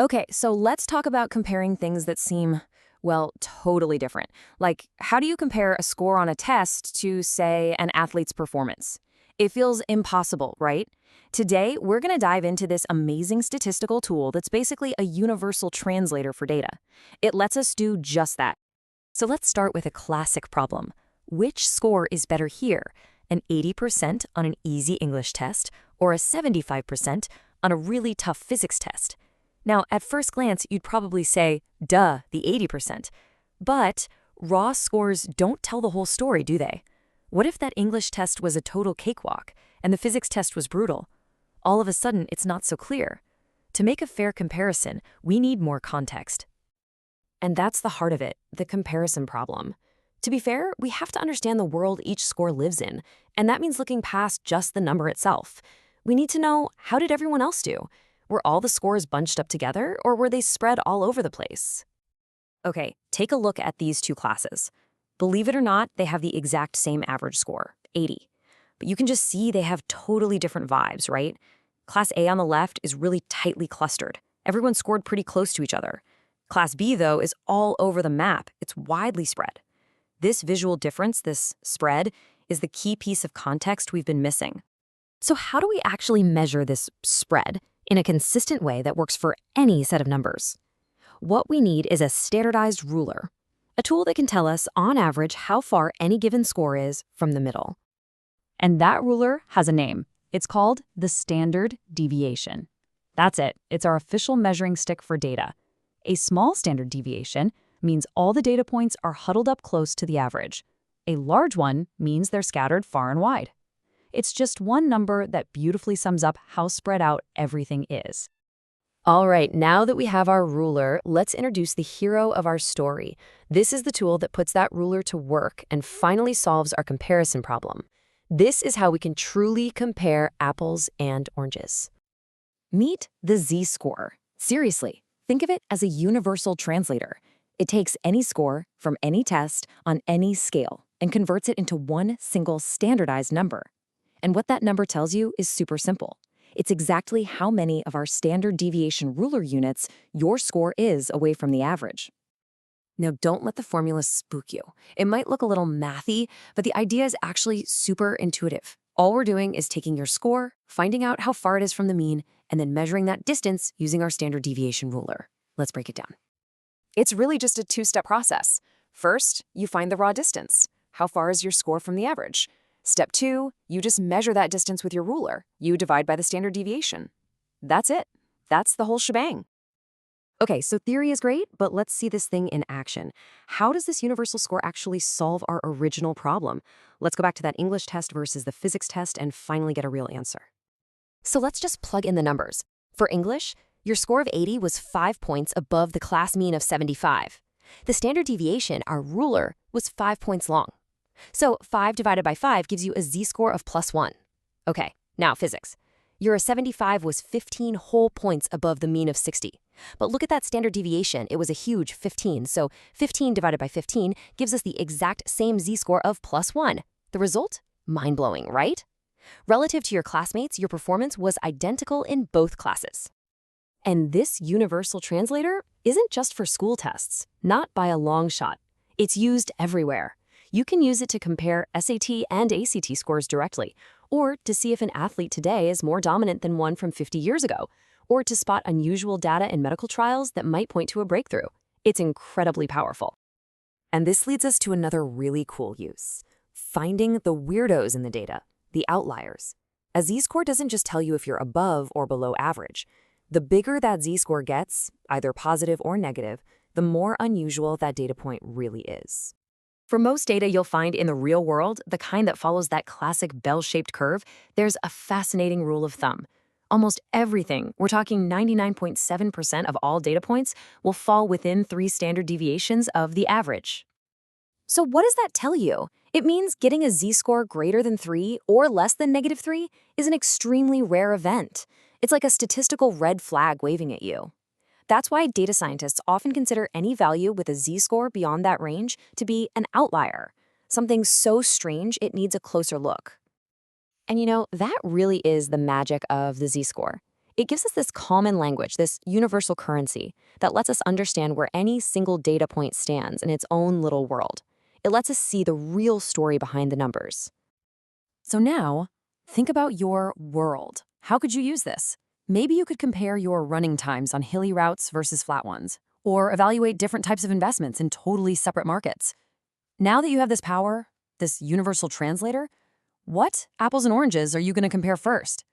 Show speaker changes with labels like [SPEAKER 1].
[SPEAKER 1] Okay, so let's talk about comparing things that seem, well, totally different. Like, how do you compare a score on a test to, say, an athlete's performance? It feels impossible, right? Today, we're going to dive into this amazing statistical tool that's basically a universal translator for data. It lets us do just that. So let's start with a classic problem. Which score is better here, an 80% on an easy English test or a 75% on a really tough physics test? Now, at first glance, you'd probably say, duh, the 80%. But raw scores don't tell the whole story, do they? What if that English test was a total cakewalk and the physics test was brutal? All of a sudden, it's not so clear. To make a fair comparison, we need more context. And that's the heart of it, the comparison problem. To be fair, we have to understand the world each score lives in, and that means looking past just the number itself. We need to know, how did everyone else do? Were all the scores bunched up together, or were they spread all over the place? Okay, take a look at these two classes. Believe it or not, they have the exact same average score, 80. But you can just see they have totally different vibes, right? Class A on the left is really tightly clustered. Everyone scored pretty close to each other. Class B, though, is all over the map. It's widely spread. This visual difference, this spread, is the key piece of context we've been missing. So how do we actually measure this spread in a consistent way that works for any set of numbers? What we need is a standardized ruler, a tool that can tell us, on average, how far any given score is from the middle.
[SPEAKER 2] And that ruler has a name. It's called the standard deviation. That's it. It's our official measuring stick for data. A small standard deviation means all the data points are huddled up close to the average. A large one means they're scattered far and wide. It's just one number that beautifully sums up how spread out everything is.
[SPEAKER 1] All right, now that we have our ruler, let's introduce the hero of our story. This is the tool that puts that ruler to work and finally solves our comparison problem. This is how we can truly compare apples and oranges. Meet the Z-score. Seriously, think of it as a universal translator. It takes any score from any test on any scale and converts it into one single standardized number. And what that number tells you is super simple. It's exactly how many of our standard deviation ruler units your score is away from the average. Now, don't let the formula spook you. It might look a little mathy, but the idea is actually super intuitive. All we're doing is taking your score, finding out how far it is from the mean, and then measuring that distance using our standard deviation ruler. Let's break it down. It's really just a two-step process. First, you find the raw distance. How far is your score from the average? Step 2, you just measure that distance with your ruler. You divide by the standard deviation. That's it. That's the whole shebang. Okay, so theory is great, but let's see this thing in action. How does this universal score actually solve our original problem? Let's go back to that English test versus the physics test and finally get a real answer. So let's just plug in the numbers. For English, your score of 80 was 5 points above the class mean of 75. The standard deviation, our ruler, was 5 points long. So 5 divided by 5 gives you a z-score of +1. Okay, now physics. Your 75 was 15 whole points above the mean of 60. But look at that standard deviation. It was a huge 15. So 15 divided by 15 gives us the exact same z-score of +1. The result? Mind-blowing, right? Relative to your classmates, your performance was identical in both classes. And this universal translator isn't just for school tests, not by a long shot. It's used everywhere. You can use it to compare SAT and ACT scores directly, or to see if an athlete today is more dominant than one from 50 years ago, or to spot unusual data in medical trials that might point to a breakthrough. It's incredibly powerful. And this leads us to another really cool use: finding the weirdos in the data, the outliers. A z-score doesn't just tell you if you're above or below average. The bigger that z-score gets, either positive or negative, the more unusual that data point really is. For most data you'll find in the real world, the kind that follows that classic bell-shaped curve, there's a fascinating rule of thumb. Almost everything, we're talking 99.7% of all data points, will fall within 3 standard deviations of the average. So what does that tell you? It means getting a z-score greater than 3 or less than -3 is an extremely rare event. It's like a statistical red flag waving at you. That's why data scientists often consider any value with a z-score beyond that range to be an outlier, something so strange it needs a closer look. And you know, that really is the magic of the z-score. It gives us this common language, this universal currency, that lets us understand where any single data point stands in its own little world. It lets us see the real story behind the numbers. So now, think about your world. How could you use this? Maybe you could compare your running times on hilly routes versus flat ones, or evaluate different types of investments in totally separate markets. Now that you have this power, this universal translator, what apples and oranges are you going to compare first?